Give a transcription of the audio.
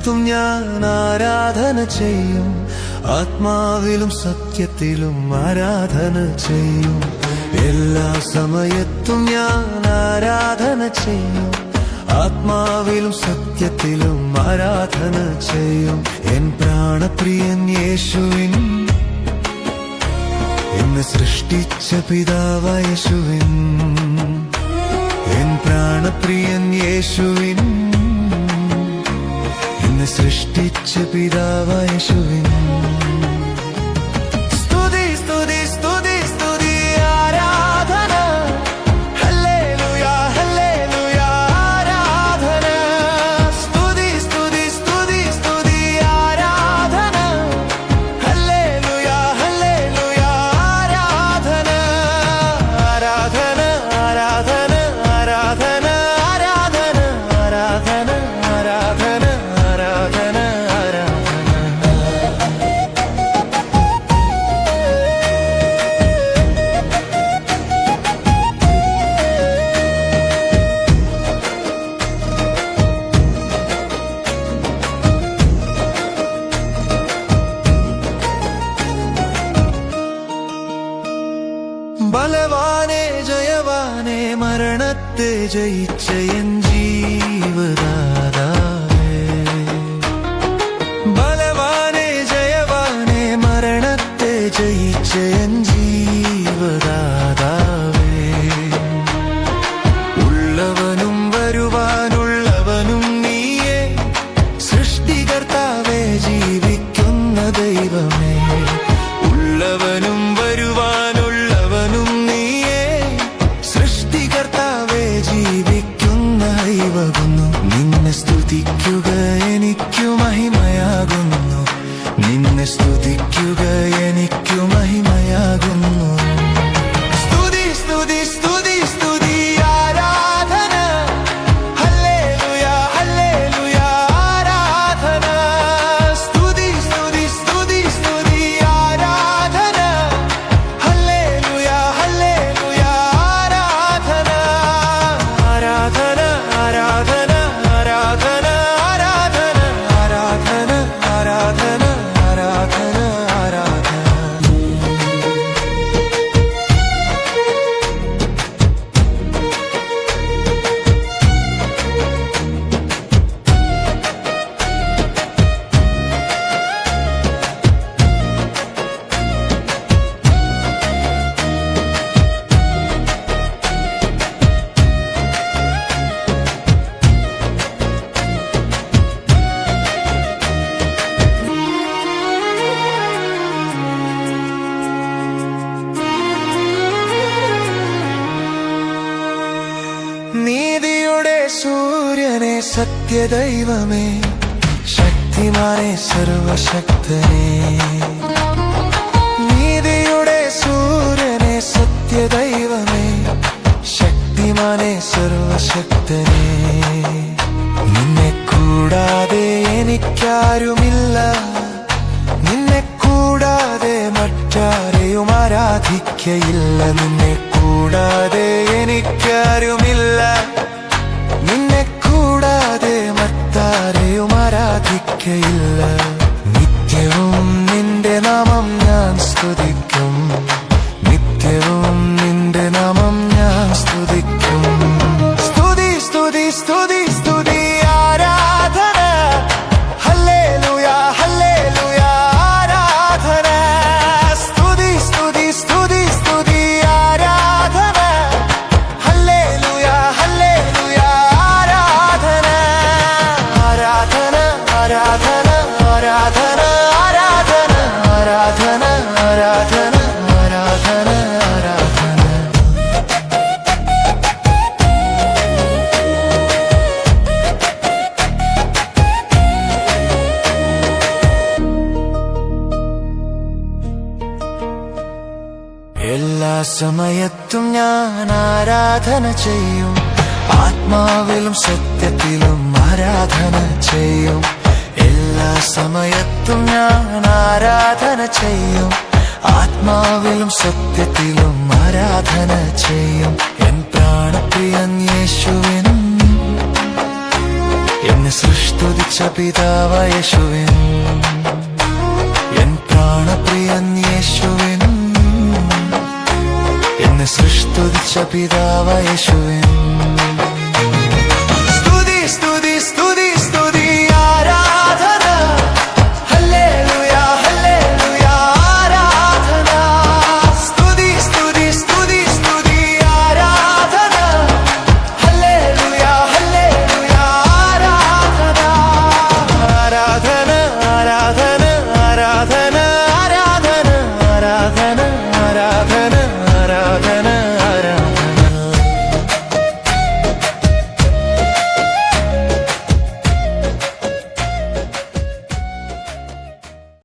സമയത്തും ഞാൻ ആരാധന ചെയ്യും. ആത്മാവിലും സത്യത്തിലും ആരാധന ചെയ്യും. എല്ലാ സമയത്തും ഞാൻ ആരാധന ചെയ്യും. ആത്മാവിലും സത്യത്തിലും ആരാധന ചെയ്യും. എൻ പ്രാണപ്രിയൻ യേശുവിൻ, എന്നെ സൃഷ്ടിച്ച പിതാവായ യേശുവിൻ, എൻ പ്രാണപ്രിയൻ യേശുവിൻ, എന്നെ സൃഷ്ടിച്ച പിതാവായ യേശുവിൻ. സ്തുതി സ്തുതി സ്തുതി സ്തുതി ആരാധന, ഹല്ലേലൂയ ഹല്ലേലൂയ ആരാധന. സ്തുതി സ്തുതി സ്തുതി സ്തുതി ആരാധന, ഹല്ലേലൂയ ഹല്ലേലൂയ ആരാധന. ആരാധന ആരാധന ആരാധന ആരാധന ആരാധന ആരാധന ആരാധന ആരാധന. ബലവാനേ ജയവാനേ മരണത്തെ ജയിച്ച എൻ ജീവദാതാവേ. ബലവാനേ ജയവാനേ മരണത്തെ ജയിച്ച എൻ ജീവദാതാവേ. ഉള്ളവനും വരുവാനുള്ളവനും നീയേ, സൃഷ്ടികർത്താവേ ജീവിക്കുന്ന ദൈവമേ. ഉള്ളവനും വരുവാനുള്ളവനും നീയേ, സൃഷ്ടികർത്താവേ ജീവിക്കുന്ന ദൈവമാകുന്നു. നിന്നെ സ്തുതിക്കുക എനിക്കു മഹിമയാകുന്നു. നിന്നെ സ്തുതിക്കുക എനിക്കു മഹിമയാകുന്നു. സ്തുതി സ്തുതി സ്തുതി സ്തുതി ആരാധന, ഹല്ലേലൂയ ഹല്ലേലൂയ ആരാധന. സ്തുതി സ്തുതി സ്തുതി സ്തുതി ആരാധന, ഹല്ലേലൂയ ഹല്ലേലൂയ ആരാധന. ആരാധന ആരാധന ആരാധന ആരാധന ആരാധന ആരാധന ആരാധന ആരാധന. നീതിയുടെ സൂര്യനെ സത്യദൈവമേ, ശക്തിമാനെ സർവശക്തനെ. നീതിയുടെ സൂര്യനെ സത്യദൈവമേ, ശക്തിമാനെ സർവശക്തനെ. നിന്നെ കൂടാതെ എനിക്കാരുമില്ല, നിന്നെ കൂടാതെ മറ്റാരെയും ആരാധിക്കയില്ല. നിന്നെ കൂടാതെ എനിക്കാരുമില്ല, നിന്നെ കൂടാതെ മറ്റാരെയും ആരാധിക്കയില്ല. നിത്യവും നിന്റെ നാമം ഞാൻ സ്തുതിക്കും, നിത്യവും നിന്റെ നാമം ഞാൻ സ്തുതിക്കും. സ്തുതി സ്തുതി സ്തുതി സ്തുതി ആരാധന, ഹല്ലേലൂയ ഹല്ലേലൂയ ആരാധന. സ്തുതി സ്തുതി സ്തുതി സ്തുതി ആരാധന, ഹല്ലേലൂയ ഹല്ലേലൂയ ആരാധന. ആരാധന ആരാധന ആരാധന ആരാധന ആരാധന ആരാധന ആരാധന ആരാധന. എല്ലാ സമയത്തും ഞാൻ ആരാധന ചെയ്യും. ആത്മാവിലും സത്യത്തിലും ആരാധന ചെയ്യും. എല്ലാ സമയത്തും ഞാൻ ആരാധന ചെയ്യും. ആത്മാവിലും സത്യത്തിലും ആരാധന ചെയ്യും. എൻ പ്രാണപ്രിയൻ യേശുവിൻ, എന്നെ സൃഷ്ടിച്ച പിതാവായ യേശുവിൻ, എൻ പ്രാണപ്രിയൻ യേശുവിൻ, എന്നെ സൃഷ്ടിച്ച പിതാവായ യേശുവിൻ.